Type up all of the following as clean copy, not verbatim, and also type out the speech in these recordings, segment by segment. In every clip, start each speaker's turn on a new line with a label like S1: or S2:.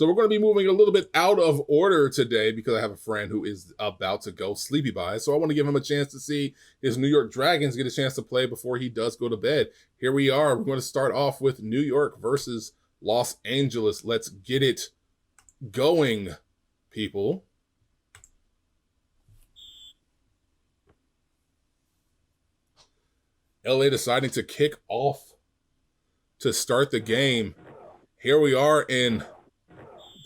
S1: So we're going to be moving a little bit out of order today because I have a friend who is about to go sleepy by. So I want to give him a chance to see his New York Dragons get a chance to play before he does go to bed. Here we are. We're going to start off with New York versus Los Angeles. Let's get it going, people. LA deciding to kick off to start the game. Here we are in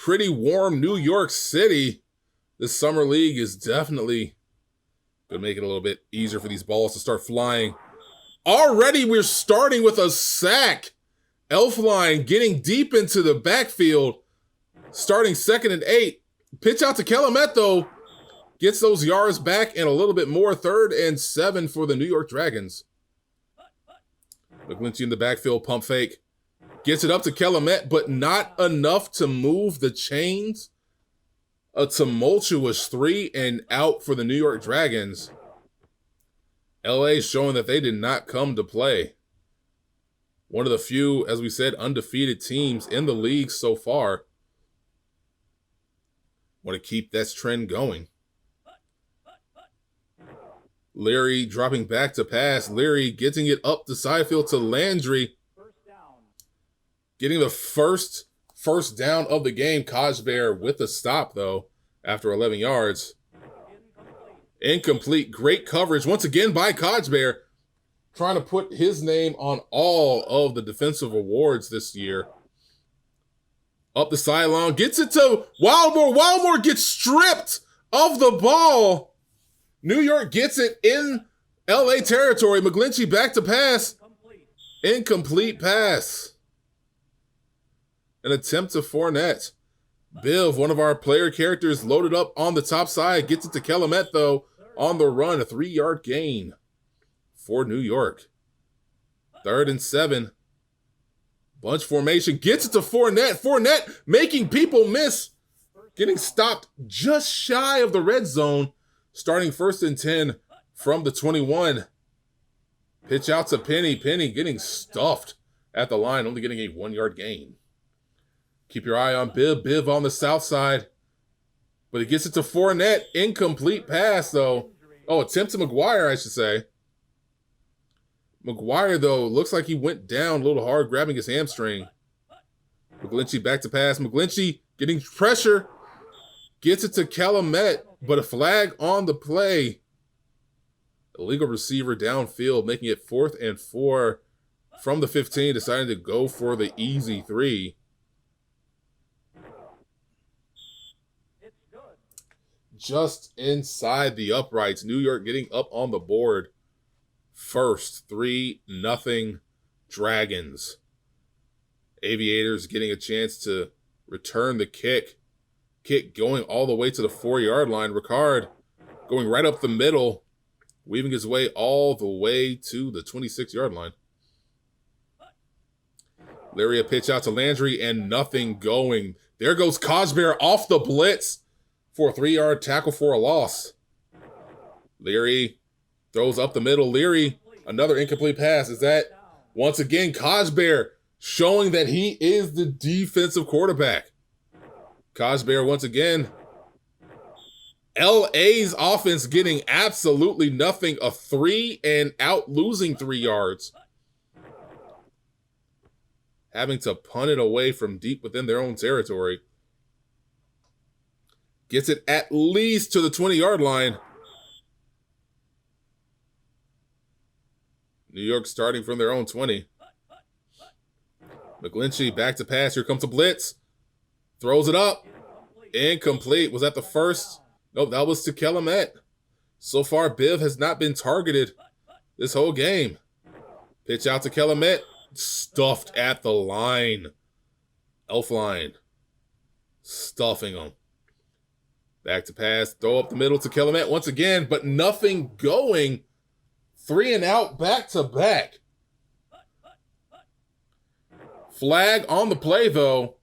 S1: pretty warm New York City. This summer league is definitely going to make it a little bit easier for these balls to start flying. Already we're starting with a sack. Elfline getting deep into the backfield, starting 2nd and 8. Pitch out to Kelemete, though. Gets those yards back and a little bit more. 3rd and 7 for the New York Dragons. McGlinchey in the backfield, pump fake. Gets it up to Kelemete, but not enough to move the chains. A tumultuous 3 and out for the New York Dragons. LA showing that they did not come to play. One of the few, as we said, undefeated teams in the league so far. Want to keep that trend going. Leary dropping back to pass. Leary getting it up the side field to Landry. Getting the first down of the game. HEELKAIJU with the stop, though, after 11 yards. Incomplete. Great coverage once again by HEELKAIJU. Trying to put his name on all of the defensive awards this year. Up the sideline. Gets it to Wildmore. Wildmore gets stripped of the ball. New York gets it in LA territory. McGlinchey back to pass. Incomplete pass. An attempt to Fournette. Biv, one of our player characters, loaded up on the top side. Gets it to Kelemete, though, on the run. A 3-yard gain for New York. 3rd and 7. Bunch formation. Gets it to Fournette. Fournette making people miss. Getting stopped just shy of the red zone. Starting 1st and 10 from the 21. Pitch out to Penny. Penny getting stuffed at the line. Only getting a 1-yard gain. Keep your eye on Biv. Biv on the south side. But he gets it to Fournette. Incomplete pass, though. Oh, attempt to McGuire, I should say. McGuire, though, looks like he went down a little hard, grabbing his hamstring. McGlinchey back to pass. McGlinchey getting pressure. Gets it to Kelemete, but a flag on the play. Illegal receiver downfield, making it 4th and 4 from the 15, deciding to go for the easy 3. Just inside the uprights. New York getting up on the board first. 3-0 Dragons. Aviators getting a chance to return the kick. Kick going all the way to the 4-yard line. Ricard going right up the middle, weaving his way all the way to the 26-yard line. Larry a pitch out to Landry and nothing going. There goes HEELKAIJU off the blitz for a 3-yard tackle for a loss. Leary throws up the middle. Leary, another incomplete pass. Is that, once again, HEELKAIJU showing that he is the defensive quarterback. HEELKAIJU once again. LA's offense getting absolutely nothing. A 3 and out, losing 3 yards. Having to punt it away from deep within their own territory. Gets it at least to the 20-yard line. New York starting from their own 20. McGlinchey back to pass. Here comes a blitz. Throws it up. Incomplete. Was that the first? Nope, that was to Kelemete. So far, Biv has not been targeted this whole game. Pitch out to Kelemete. Stuffed at the line. Elfline. Stuffing him. Back to pass. Throw up the middle to Kelemete once again, but nothing going. 3 and out, back to back. Flag on the play, though.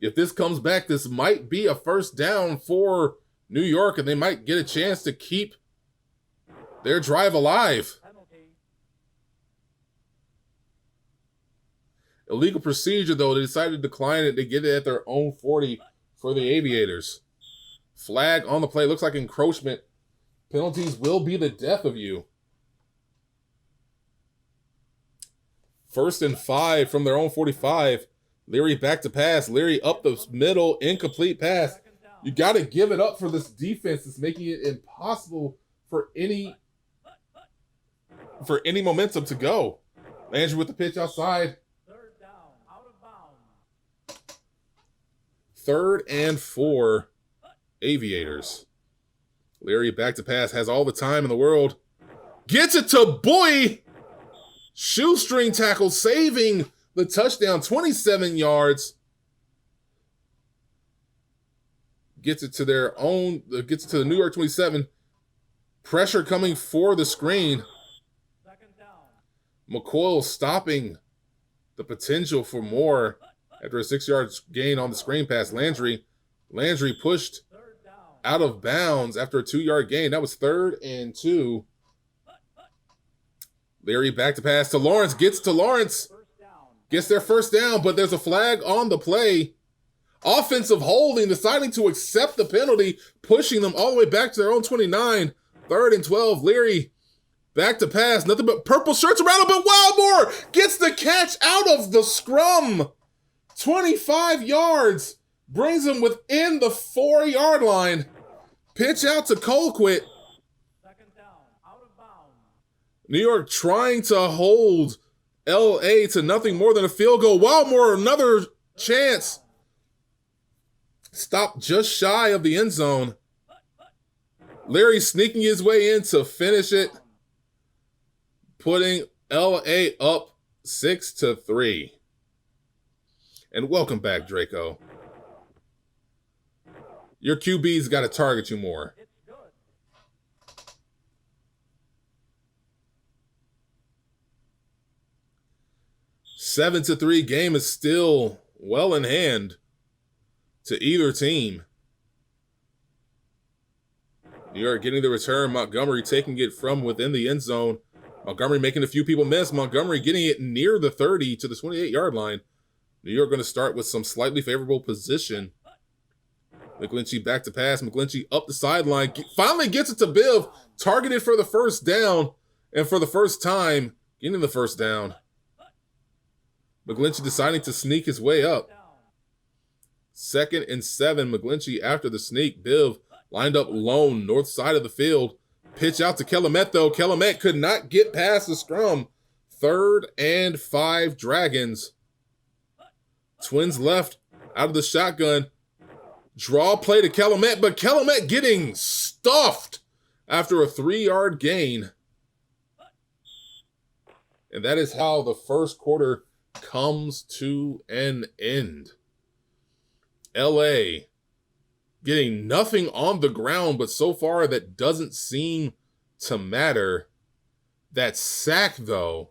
S1: If this comes back, this might be a 1st down for New York, and they might get a chance to keep their drive alive. Illegal procedure, though. They decided to decline it. They get it at their own 40 for the Aviators. Flag on the play. Looks like encroachment. Penalties will be the death of you. 1st and 5 from their own 45. Leary back to pass. Leary up the middle. Incomplete pass. You got to give it up for this defense. It's making it impossible for any momentum to go. Landry with the pitch outside.
S2: 3rd down, out of bounds.
S1: 3rd and 4, Aviators. Leary back to pass, has all the time in the world. Gets it to Boy! Shoestring tackle, saving the touchdown, 27 yards. Gets it to their own, gets it to the New York 27. Pressure coming for the screen.
S2: 2nd down.
S1: McCoyle stopping the potential for more after a 6-yard gain on the screen pass. Landry pushed
S2: 3rd down.
S1: out of bounds after a 2-yard gain. That was 3rd and 2. Leary back to pass to Lawrence. Gets to Lawrence.
S2: 1st down.
S1: Gets their 1st down, but there's a flag on the play. Offensive holding, deciding to accept the penalty, pushing them all the way back to their own 29. 3rd and 12. Leary back to pass. Nothing but purple shirts around him, but Wildmore gets the catch out of the scrum. 25 yards. Brings him within the 4-yard line. Pitch out to Colquitt.
S2: 2nd down, out of bounds.
S1: New York trying to hold LA to nothing more than a field goal. Wildmore, another chance. Stopped just shy of the end zone. Leary sneaking his way in to finish it, putting LA up 6-3. And welcome back, Draco. Your QB's got to target you more.
S2: It's good.
S1: 7-3, game is still well in hand to either team. New York getting the return. Montgomery taking it from within the end zone. Montgomery making a few people miss. Montgomery getting it near the 30 to the 28-yard line. New York going to start with some slightly favorable position. McGlinchey back to pass. McGlinchey up the sideline. Finally gets it to Biv. Targeted for the 1st down. And for the first time, getting the 1st down. McGlinchey deciding to sneak his way up. 2nd and 7. McGlinchey after the sneak. Biv lined up lone, north side of the field. Pitch out to Kelemete, though. Kelemete could not get past the scrum. 3rd and 5, Dragons. Twins left out of the shotgun. Draw play to Kelemete, but Kelemete getting stuffed after a 3-yard gain. And that is how the first quarter comes to an end. LA getting nothing on the ground, but so far that doesn't seem to matter. That sack, though,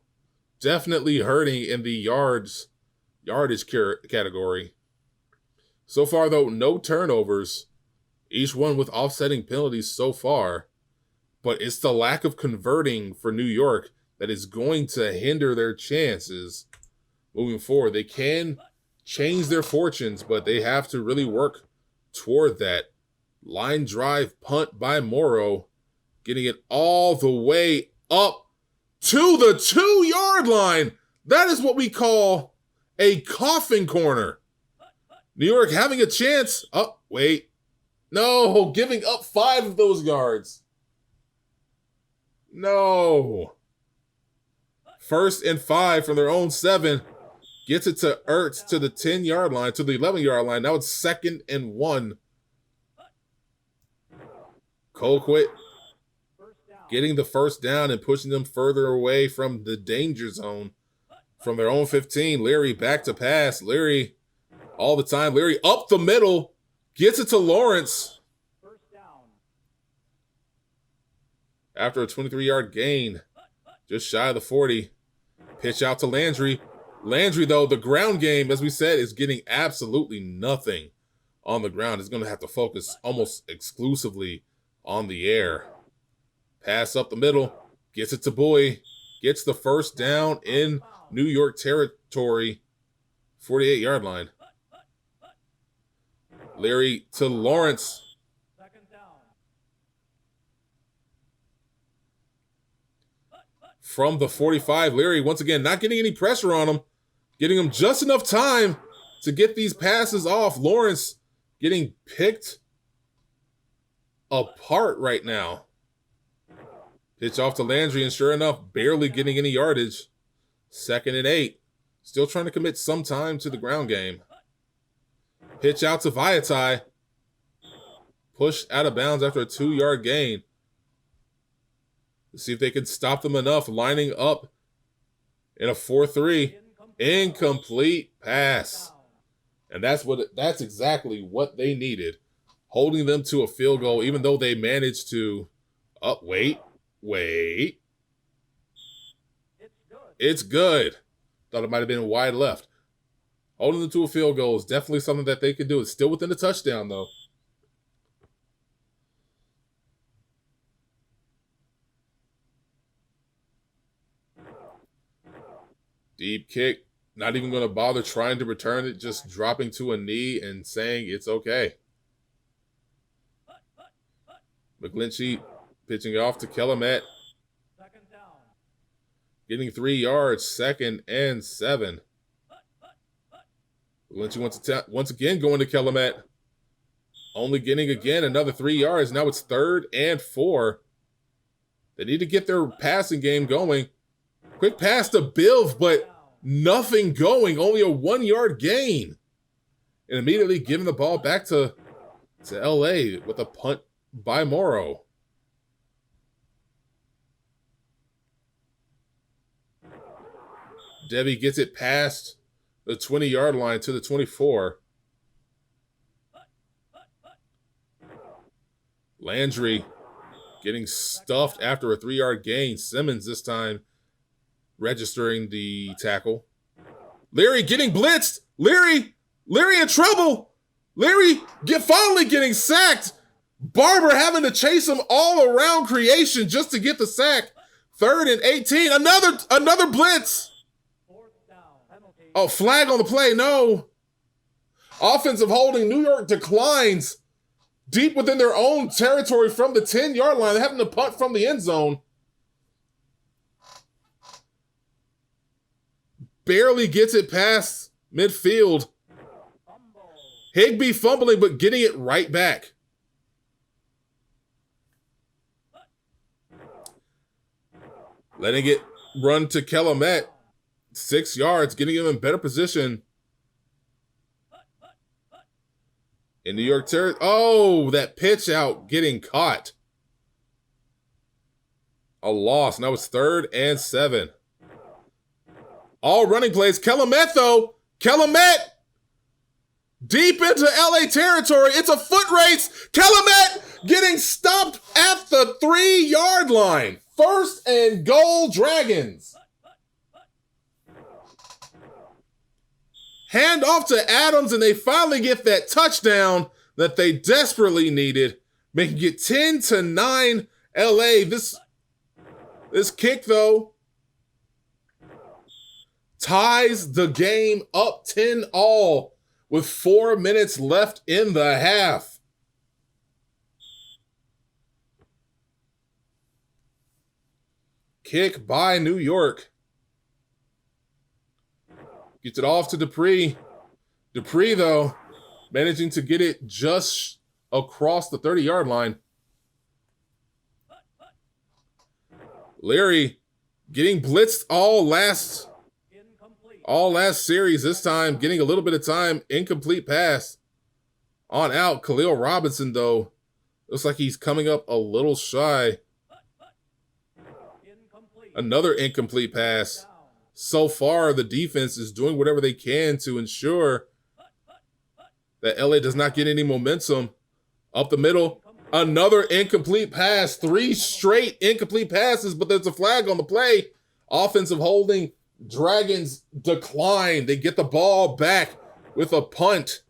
S1: definitely hurting in the yardage category. So far, though, no turnovers, each one with offsetting penalties so far. But it's the lack of converting for New York that is going to hinder their chances moving forward. They can change their fortunes, but they have to really work toward that. Line drive punt by Morrow, getting it all the way up to the 2-yard line. That is what we call a coffin corner. New York having a chance. Oh, wait. No, giving up 5 of those yards. No. 1st and 5 from their own 7. Gets it to Ertz to the 10-yard line, to the 11-yard line. Now it's 2nd and 1. Colquitt getting the 1st down and pushing them further away from the danger zone. From their own 15, Leary back to pass. Leary all the time. Leary up the middle. Gets it to Lawrence.
S2: 1st down.
S1: After a 23-yard gain. Just shy of the 40. Pitch out to Landry. Landry, though, the ground game, as we said, is getting absolutely nothing on the ground. He's going to have to focus almost exclusively on the air. Pass up the middle. Gets it to Boy. Gets the 1st down in New York territory. 48-yard line. Leary to Lawrence.
S2: Second down.
S1: From the 45, Leary once again not getting any pressure on him, getting him just enough time to get these passes off. Lawrence getting picked apart right now. Pitch off to Landry, and sure enough, barely getting any yardage. 2nd and 8. Still trying to commit some time to the ground game. Pitch out to Vaitai. Pushed out of bounds after a 2-yard gain. Let's see if they can stop them enough. Lining up in a 4-3. Incomplete pass. And that's exactly what they needed. Holding them to a field goal, even though they managed to... wait. It's good. Thought it might have been wide left. Holding them to a field goal is definitely something that they could do. It's still within the touchdown, though. Deep kick. Not even going to bother trying to return it. Just dropping to a knee and saying it's okay. McGlinchey pitching off to Kelemete.
S2: Second down.
S1: Getting 3 yards. 2nd and 7. McGlinchey once again going to Kelemete. Only getting again another 3 yards. Now it's 3rd and 4. They need to get their passing game going. Quick pass to Biv, but nothing going. Only a 1-yard gain. And immediately giving the ball back to LA with a punt by Morrow. Debbie gets it past the 20-yard line to the 24. Landry getting stuffed after a 3-yard gain. Simmons this time registering the tackle. Leary getting blitzed. Leary in trouble. Leary finally getting sacked. Barber having to chase him all around creation just to get the sack. 3rd and 18. Another blitz. Oh, flag on the play. No. Offensive holding. New York declines deep within their own territory from the 10-yard line. They're having to punt from the end zone. Barely gets it past midfield. Higbee fumbling, but getting it right back. Letting it run to Kelemete. 6 yards, getting him in better position. In New York territory. Oh, that pitch out getting caught. A loss. Now it's 3rd and 7. All running plays. Kelemete, though. Kelemete deep into LA territory. It's a foot race. Kelemete getting stopped at the 3-yard line. 1st and goal, Dragons. Hand off to Adams, and they finally get that touchdown that they desperately needed, making it 10-9 LA. This kick, though, ties the game up 10-all with 4 minutes left in the half. Kick by New York. Gets it off to Dupree. Dupree, though, managing to get it just across the 30-yard line. Leary getting blitzed all last series. This time getting a little bit of time. Incomplete pass. On out. Khalil Robinson, though, looks like he's coming up a little shy. Another incomplete pass. So far, the defense is doing whatever they can to ensure that LA does not get any momentum. Up the middle, another incomplete pass. 3 straight incomplete passes, but there's a flag on the play. Offensive holding. Dragons decline. They get the ball back with a punt.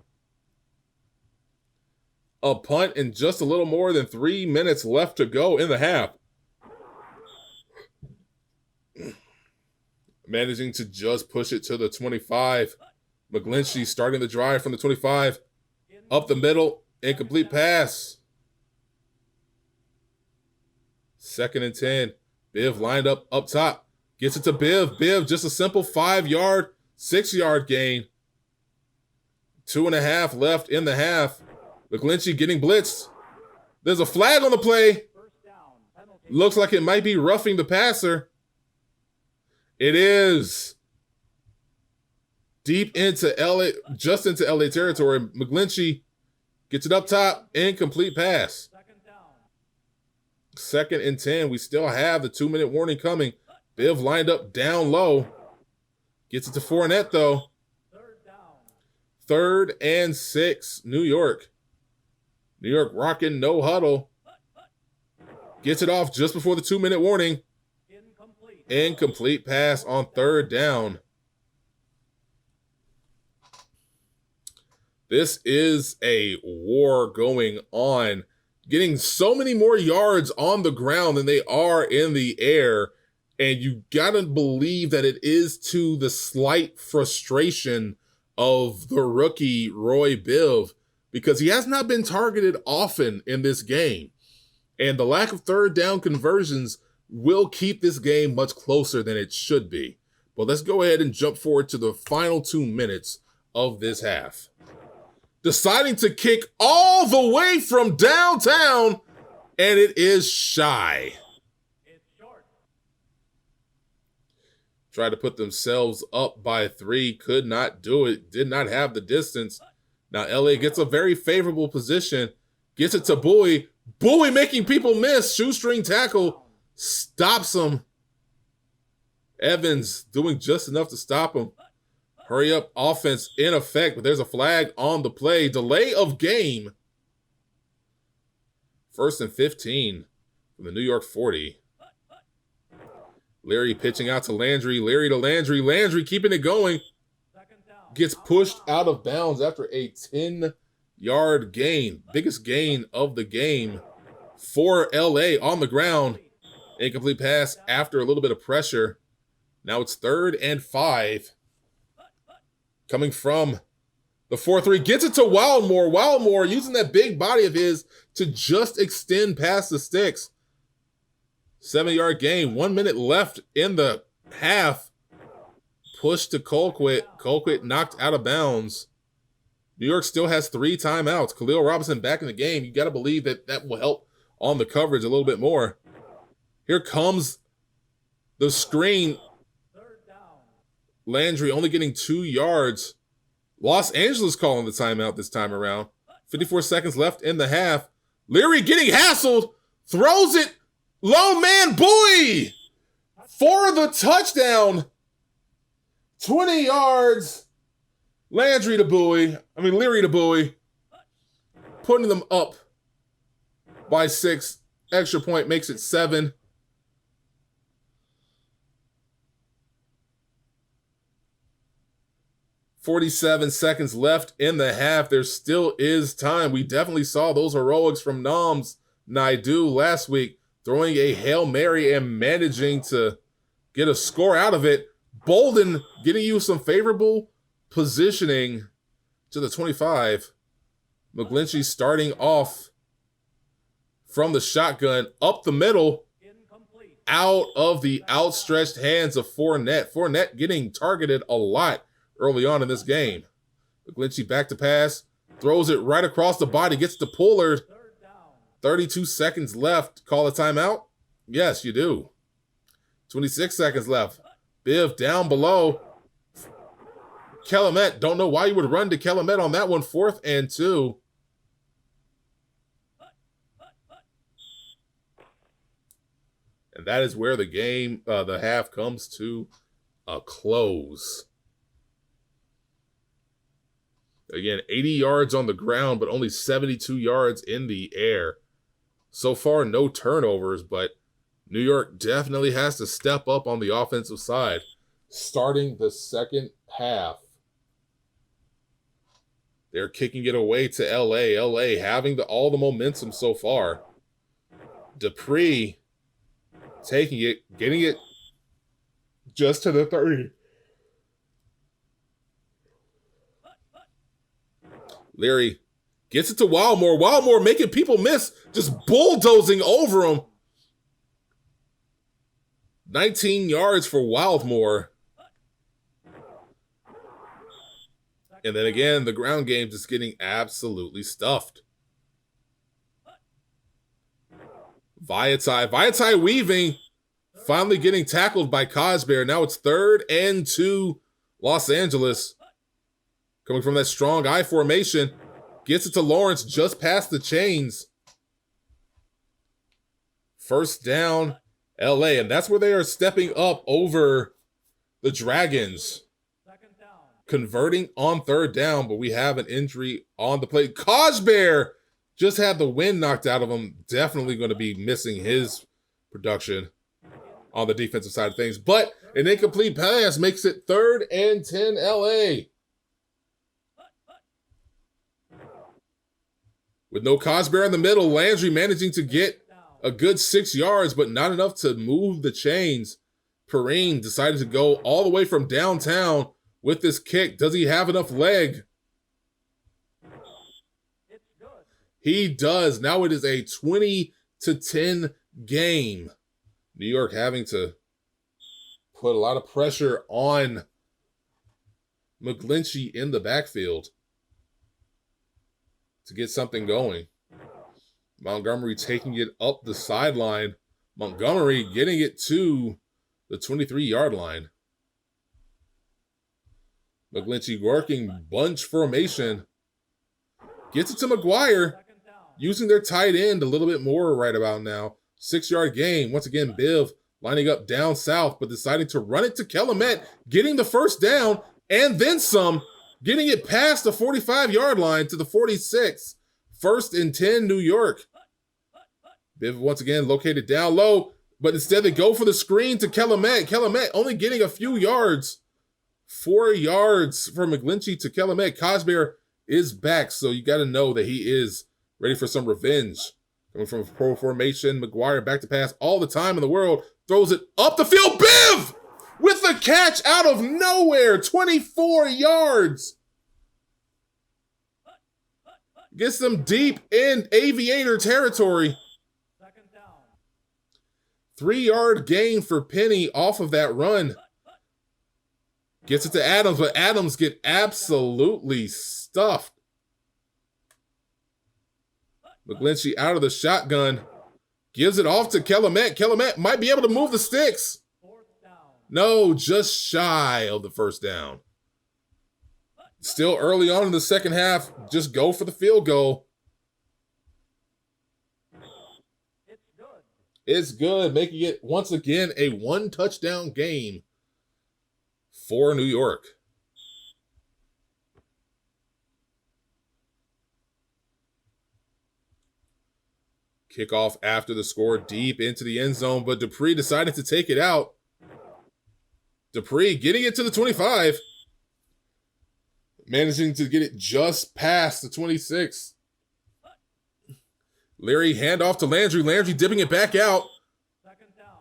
S1: A punt and just a little more than 3 minutes left to go in the half. Managing to just push it to the 25. McGlinchey starting the drive from the 25. Up the middle. Incomplete pass. 2nd and 10. Biv lined up top. Gets it to Biv. Biv, just a simple 5-yard, 6-yard gain. 2.5 left in the half. McGlinchey getting blitzed. There's a flag on the play. Looks like it might be roughing the passer. It is. Deep into LA, just into LA territory. McGlinchey gets it up top. Incomplete pass. 2nd and 10. We still have the 2-minute warning coming. Biv lined up down low. Gets it to Fournette, though. 3rd and 6. New York. New York rocking no huddle. Gets it off just before the 2-minute warning. Incomplete pass on 3rd down. This is a war going on. Getting so many more yards on the ground than they are in the air. And you gotta believe that it is to the slight frustration of the rookie Roy Biv, because he has not been targeted often in this game. And the lack of 3rd down conversions will keep this game much closer than it should be. But let's go ahead and jump forward to the final 2 minutes of this half. Deciding to kick all the way from downtown, and it is shy. Tried to put themselves up by 3, could not do it, did not have the distance. Now LA gets a very favorable position, gets it to Bowie. Bowie making people miss, shoestring tackle, stops him. Evans doing just enough to stop him. Hurry up offense in effect, but there's a flag on the play. Delay of game. 1st and 15 from the New York 40. Leary pitching out to Landry. Leary to Landry. Landry keeping it going. Gets pushed out of bounds after a 10-yard gain. Biggest gain of the game for LA on the ground. Incomplete pass after a little bit of pressure. Now it's 3rd and 5. Coming from the 4-3. Gets it to Wildmore. Wildmore using that big body of his to just extend past the sticks. 7-yard gain. 1 minute left in the half. Push to Colquitt. Colquitt knocked out of bounds. New York still has 3 timeouts. Khalil Robinson back in the game. You got to believe that that will help on the coverage a little bit more. Here comes the screen. Landry only getting 2 yards. Los Angeles calling the timeout this time around. 54 seconds left in the half. Leary getting hassled. Throws it. Low man Bowie for the touchdown. 20 yards. Leary to Bowie. Putting them up by 6. Extra point makes it 7. 47 seconds left in the half. There still is time. We definitely saw those heroics from Noms Naidu last week, throwing a Hail Mary and managing to get a score out of it. Bolden getting you some favorable positioning to the 25. McGlinchey starting off from the shotgun, up the middle, out of the outstretched hands of Fournette. Fournette getting targeted a lot early on in this game. McGlinchey back to pass, throws it right across the body, gets to Pollard. 32 seconds left. Call a timeout? Yes, you do. 26 seconds left. Biv down below. Kelemete, don't know why you would run to Kelemete on that one. 4th and 2. And that is where the game, the half comes to a close. Again, 80 yards on the ground, but only 72 yards in the air. So far, no turnovers, but New York definitely has to step up on the offensive side. Starting the second half. They're kicking it away to LA. LA having all the momentum so far. Dupree taking it, getting it just to the 30. Leary gets it to Wildmore. Wildmore making people miss, just bulldozing over him. 19 yards for Wildmore. And then again, the ground game just getting absolutely stuffed. Vaitai weaving, finally getting tackled by Cosbear. Now it's 3rd and 2, Los Angeles. Coming from that strong I formation. Gets it to Lawrence just past the chains. 1st down, LA. And that's where they are stepping up over the Dragons. Converting on 3rd down, but we have an injury on the plate. Cosbear just had the wind knocked out of him. Definitely going to be missing his production on the defensive side of things. But an incomplete pass makes it 3rd and 10 LA. With no Cosbear in the middle, Landry managing to get a good 6 yards, but not enough to move the chains. Perrine decided to go all the way from downtown with this kick. Does he have enough leg? He does. Now it is a 20-10 game. New York having to put a lot of pressure on McGlinchey in the backfield to get something going. Montgomery taking it up the sideline. Montgomery getting it to the 23-yard line. McGlinchey working bunch formation. Gets it to McGuire. Using their tight end a little bit more right about now. 6-yard gain. Once again, Biv lining up down south, but deciding to run it to Kelemete, getting the 1st down, and then some, getting it past the 45-yard line to the 46. 1st and 10, New York. Biv once again located down low, but instead they go for the screen to Kelemete. Kelemete only getting a few yards. 4 yards for McGlinchey to Kelemete. Cosbear is back, so you got to know that he is ready for some revenge. Coming from pro formation, McGuire back to pass all the time in the world. Throws it up the field. Biv with the catch out of nowhere. 24 yards. Gets them deep in Aviator territory. 3-yard gain for Penny off of that run. Gets it to Adams, but Adams get absolutely stuffed. McGlinchey out of the shotgun. Gives it off to Kelemete. Kelemete might be able to move the sticks. No, just shy of the 1st down. Still early on in the second half. Just go for the field goal. It's good, making it once again a 1-touchdown game for New York. Kickoff after the score deep into the end zone, but Dupree decided to take it out. Dupree getting it to the 25. Managing to get it just past the 26. Leary handoff to Landry. Landry dipping it back out.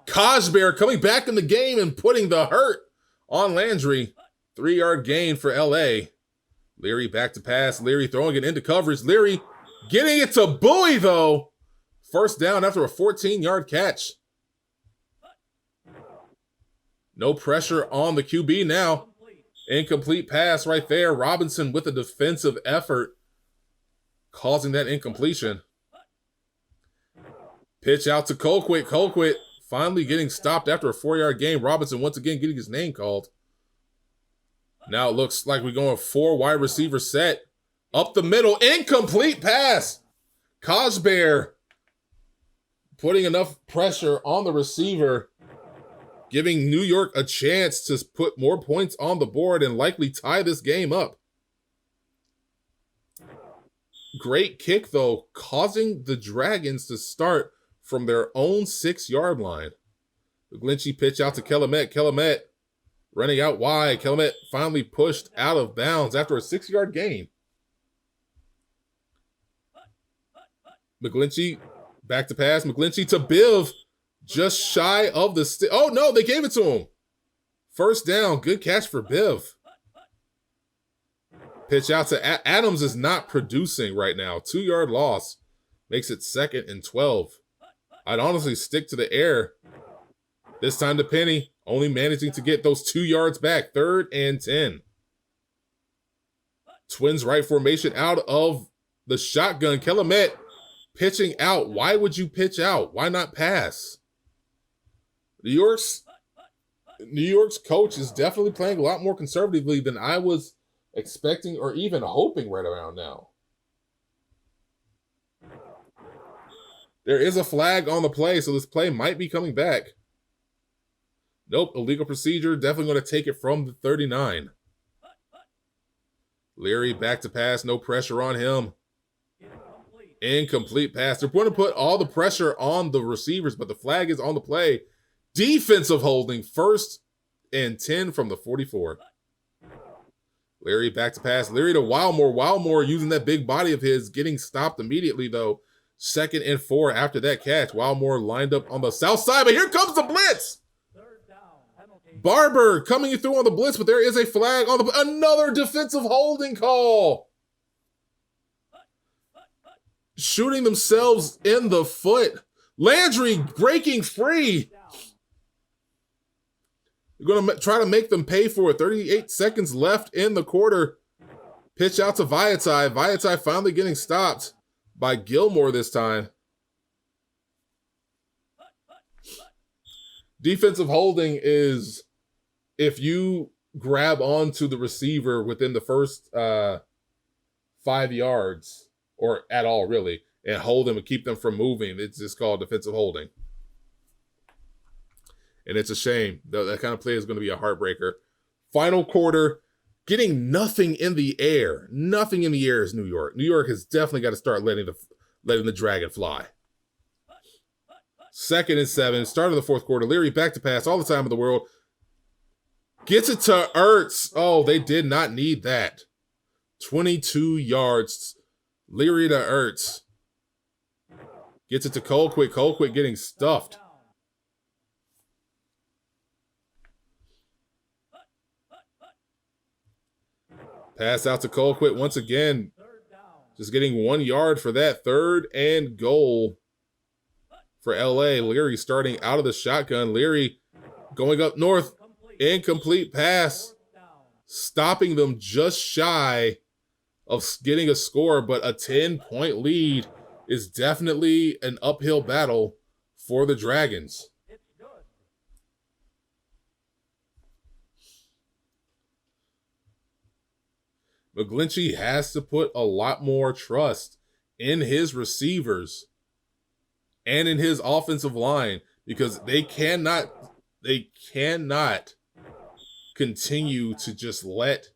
S1: Cosbear coming back in the game and putting the hurt on Landry. 3-yard gain for LA. Leary back to pass. Leary throwing it into coverage. Leary getting it to Bowie, though. 1st down after a 14-yard catch. No pressure on the QB now. Incomplete pass right there. Robinson with a defensive effort, causing that incompletion. Pitch out to Colquitt. Colquitt finally getting stopped after a 4-yard gain. Robinson once again getting his name called. Now it looks like we're going 4 wide receiver set. Up the middle. Incomplete pass. Cosbear putting enough pressure on the receiver, giving New York a chance to put more points on the board and likely tie this game up. Great kick, though, causing the Dragons to start from their own 6-yard line. McGlinchey pitch out to Kelemete. Kelemete running out wide. Kelemete finally pushed out of bounds after a 6-yard gain. McGlinchey back to pass. McGlinchey to Biv. Just shy of the stick. Oh, no, they gave it to him. 1st down. Good catch for Biv. Pitch out to Adams is not producing right now. 2-yard loss makes it 2nd and 12. I'd honestly stick to the air. This time to Penny, only managing to get those 2 yards back. 3rd and 10. Twins right formation out of the shotgun. Kelemete pitching out. Why would you pitch out? Why not pass? New York's coach is definitely playing a lot more conservatively than I was expecting or even hoping right around now. There is a flag on the play, so this play might be coming back. Nope, illegal procedure. Definitely going to take it from the 39. Leary back to pass. No pressure on him. Incomplete pass. They're going to put all the pressure on the receivers, but the flag is on the play. Defensive holding. 1st and 10 from the 44. Leary back to pass. Leary to Wildmore. Wildmore using that big body of his. Getting stopped immediately, though. 2nd and 4 after that catch. Wildmore lined up on the south side, but here comes the blitz. Barber coming through on the blitz, but there is a flag on the... Another defensive holding call. Shooting themselves in the foot. Landry breaking free. You're going to try to make them pay for it. 38 seconds left in the quarter. Pitch out to Vaitai. Vaitai finally getting stopped by Gilmore this time. Defensive holding is if you grab onto the receiver within the first 5 yards, or at all really, and hold them and keep them from moving. It's just called defensive holding. And it's a shame. That kind of play is going to be a heartbreaker. Final quarter, getting nothing in the air. Nothing in the air is New York. New York has definitely got to start letting the dragon fly. 2nd and 7. Start of the 4th quarter. Leary back to pass. All the time in the world. Gets it to Ertz. Oh, they did not need that. 22 yards. Leary to Ertz. Gets it to Colquitt. Colquitt getting stuffed. Pass out to Colquitt once again. Just getting 1 yard for that. 3rd and goal for LA. Leary starting out of the shotgun. Leary going up north. Incomplete pass. Stopping them just shy of getting a score, but a 10-point lead is definitely an uphill battle for the Dragons. McGlinchey has to put a lot more trust in his receivers and in his offensive line, because they cannot continue to just let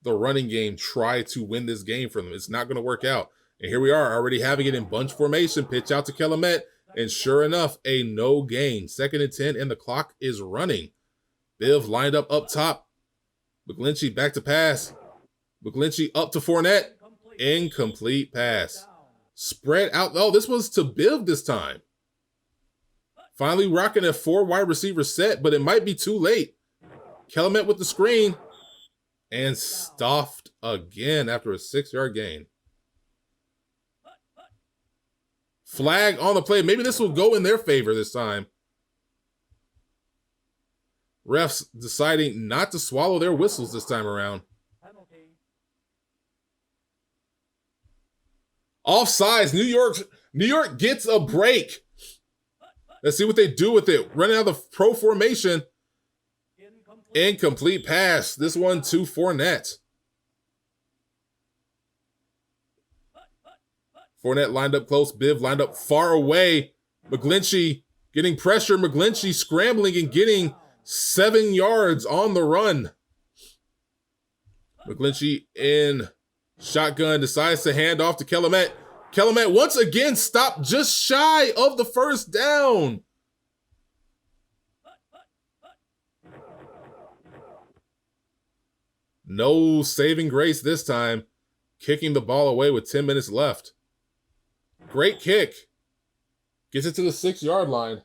S1: the running game try to win this game for them. It's not going to work out. And here we are already having it in bunch formation. Pitch out to Kelemete, and sure enough, a no gain. 2nd and 10, and the clock is running. Biv lined up top. McGlinchey back to pass. McGlinchey up to Fournette. Incomplete pass. Spread out. Oh, this was to Biv this time. Finally rocking a 4 wide receiver set, but it might be too late. Kelemete with the screen. And stuffed again after a 6-yard gain. Flag on the play. Maybe this will go in their favor this time. Refs deciding not to swallow their whistles this time around. Offsides. New York gets a break. Let's see what they do with it. Running out of the pro formation. Incomplete pass. This one to Fournette. Fournette lined up close. Biv lined up far away. McGlinchey getting pressure. McGlinchey scrambling and getting 7 yards on the run. McGlinchey in shotgun decides to hand off to Kelemete. Kelemete once again stopped just shy of the first down. No saving grace this time. Kicking the ball away with 10 minutes left. Great kick. Gets it to the 6-yard line.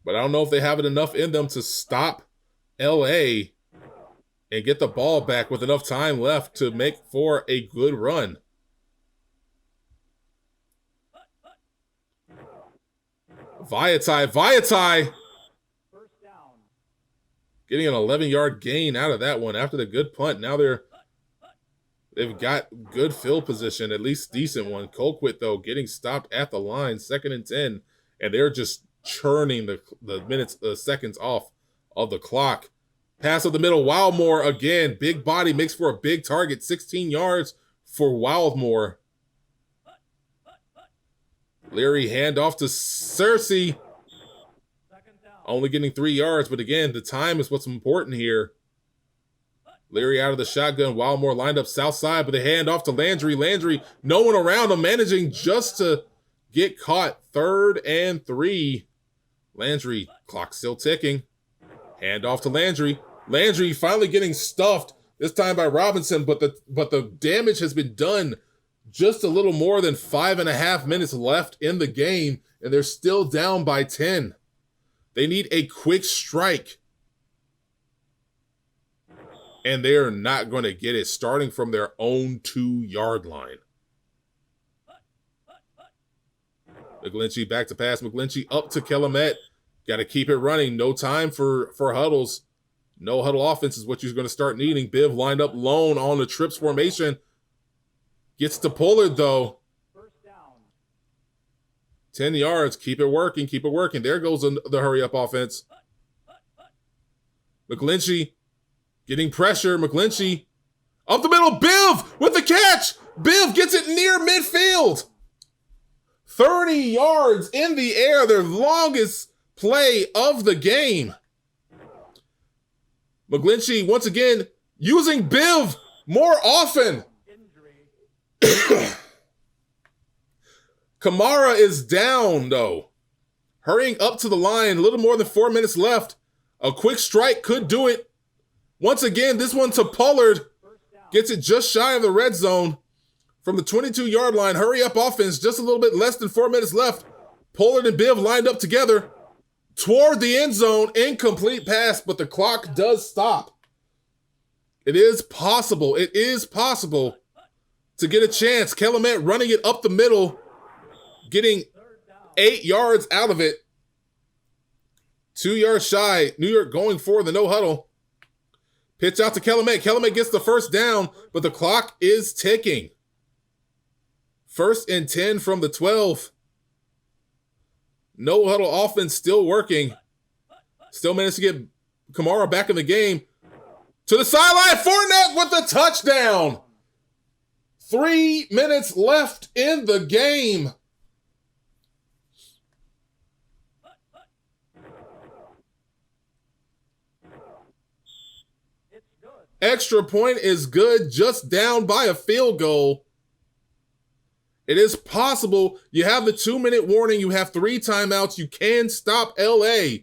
S1: But I don't know if they have it enough in them to stop LA and get the ball back with enough time left to make for a good run. Vaitai.
S2: First down.
S1: Getting an 11-yard gain out of that one after the good punt. Now they've got good field position, at least decent one. Colquitt, though, getting stopped at the line, 2nd and 10, and they're just churning the seconds off of the clock. Pass up the middle, Wildmore again. Big body makes for a big target, 16 yards for Wildmore. Leary handoff to Cersei.
S2: Second down.
S1: Only getting 3 yards, but again, the time is what's important here. Leary out of the shotgun. Wildmore lined up south side, but they hand off to Landry. Landry, no one around him, managing just to get caught. 3rd and 3. Landry, clock still ticking. Hand off to Landry. Landry finally getting stuffed, this time by Robinson, but the damage has been done. Just a little more than 5.5 minutes left in the game, and they're still down by 10. They need a quick strike. And they're not going to get it, starting from their own 2-yard line. McGlinchey back to pass. McGlinchey up to Kelemete. Got to keep it running. No time for huddles. No huddle offense is what you're going to start needing. Biv lined up lone on the trips formation. Gets to Pollard, though.
S2: First down.
S1: 10 yards. Keep it working. Keep it working. There goes the hurry-up offense. McGlinchey getting pressure. McGlinchey up the middle. Biv with the catch. Biv gets it near midfield. 30 yards in the air. Their longest play of the game. McGlinchey, once again, using Biv more often. Kamara is down, though. Hurrying up to the line, a little more than 4 minutes left. A quick strike could do it. Once again, this one to Pollard. Gets it just shy of the red zone. From the 22-yard line, hurry up offense, just a little bit less than 4 minutes left. Pollard and Biv lined up together. Toward the end zone, incomplete pass, but the clock does stop. It is possible. It is possible to get a chance. Kelemete running it up the middle, getting 8 yards out of it. 2 yards shy. New York going for the no huddle. Pitch out to Kelemete. Kelemete gets the first down, but the clock is ticking. 1st and 10 from the 12. No huddle offense still working. Still managed to get Kamara back in the game. To the sideline, Fournette with the touchdown. 3 minutes left in the game.
S2: It's good.
S1: Extra point is good, just down by a field goal. It is possible. You have the 2-minute warning. You have 3 timeouts. You can stop LA.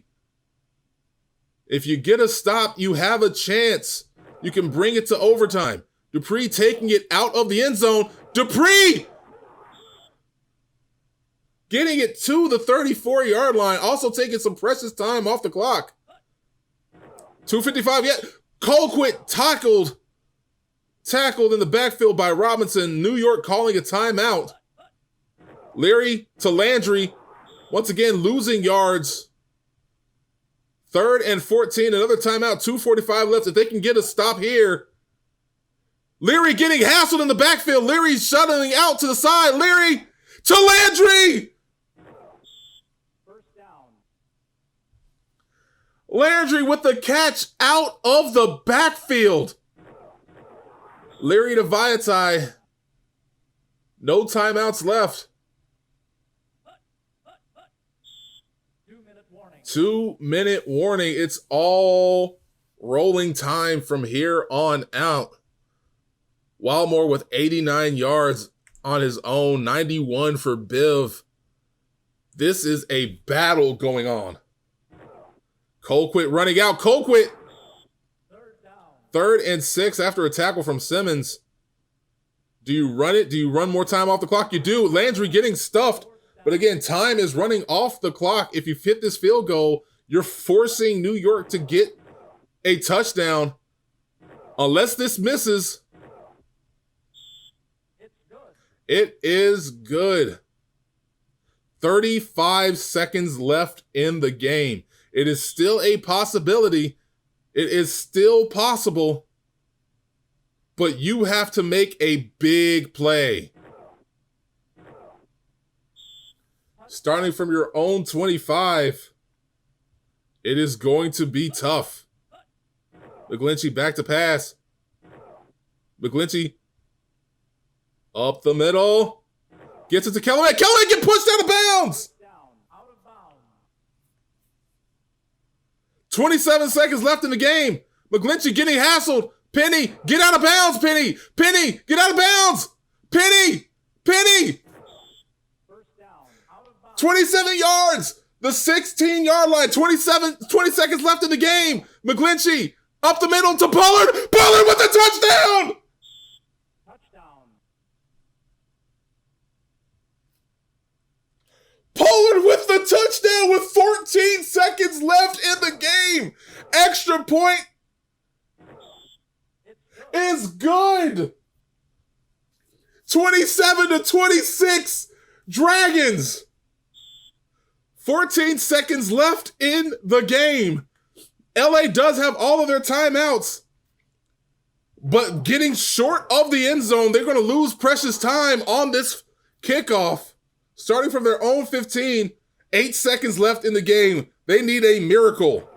S1: If you get a stop, you have a chance. You can bring it to overtime. Dupree taking it out of the end zone. Dupree getting it to the 34-yard line. Also taking some precious time off the clock. 2:55 yet. Colquitt tackled in the backfield by Robinson. New York calling a timeout. Leary to Landry. Once again, losing yards. 3rd and 14. Another timeout. 2:45 left. If they can get a stop here. Leary getting hassled in the backfield. Leary shuttling out to the side. Leary to Landry.
S2: First down.
S1: Landry with the catch out of the backfield. Leary to Vaitai. No timeouts left.
S2: 2-minute warning.
S1: 2-minute warning. It's all rolling time from here on out. Wildmore with 89 yards on his own, 91 for Biv. This is a battle going on. Colquitt running out. Colquitt.
S2: 3rd down.
S1: 3rd and 6 after a tackle from Simmons. Do you run it? Do you run more time off the clock? You do. Landry getting stuffed. But again, time is running off the clock. If you hit this field goal, you're forcing New York to get a touchdown. Unless this misses,
S2: It's good.
S1: it is good. 35 seconds left in the game. It is still a possibility. It is still possible. But you have to make a big play. Starting from your own 25, it is going to be tough. McGlinchey back to pass. McGlinchey up the middle. Gets it to Kelemete. Kelemete get pushed out of bounds.
S2: Down. Out of bounds.
S1: 27 seconds left in the game. McGlinchey getting hassled. Penny, get out of bounds, Penny. Penny, get out of bounds. Penny, Penny.
S2: First down. Out of bounds.
S1: 27 yards. The 16-yard line. 20 seconds left in the game. McGlinchey up the middle to Pollard. Pollard with the touchdown.
S2: Touchdown.
S1: Pollard with the touchdown with 14 seconds left in the game. Extra point is good. 27-26, Dragons. 14 seconds left in the game. LA does have all of their timeouts, but getting short of the end zone, they're going to lose precious time on this kickoff. Starting from their own 15, 8 seconds left in the game. They need a miracle.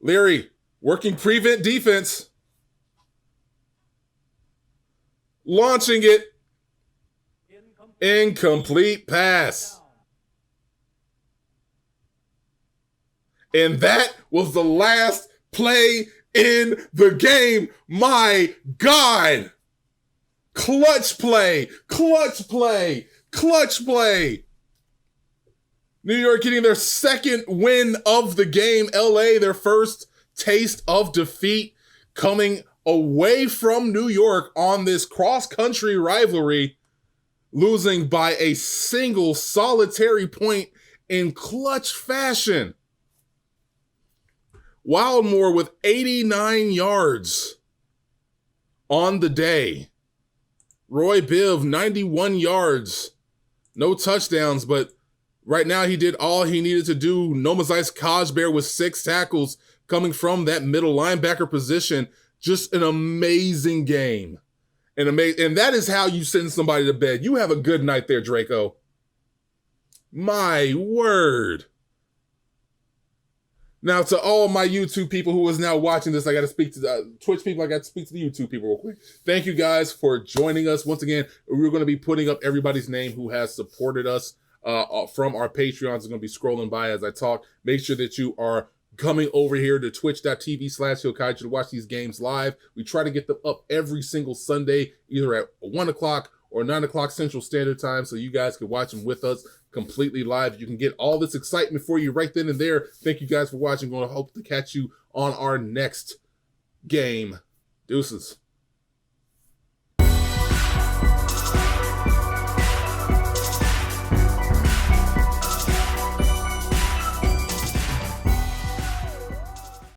S1: Leary working prevent defense. Launching it. Incomplete pass. And that was the last play in the game. My God. Clutch play. Clutch play. Clutch play. New York getting their second win of the game. LA, their first taste of defeat, coming away from New York on this cross-country rivalry, losing by a single solitary point in clutch fashion. Wildmore with 89 yards on the day. Roy Biv, 91 yards. No touchdowns, but right now he did all he needed to do. Nomazais Kajber with 6 tackles coming from that middle linebacker position. Just an amazing game. And that is how you send somebody to bed. You have a good night there, Draco. My word. Now, to all my YouTube people who is now watching this, I got to speak to Twitch people. I got to speak to the YouTube people real quick. Thank you guys for joining us. Once again, we're going to be putting up everybody's name who has supported us from our Patreons. Is going to be scrolling by as I talk. Make sure that you are coming over here to twitch.tv/HEELKAIJU to watch these games live. We try to get them up every single Sunday, either at 1 o'clock or 9 o'clock Central Standard Time, so you guys can watch them with us completely live. You can get all this excitement for you right then and there. Thank you guys for watching. Going to hope to catch you on our next game. Deuces.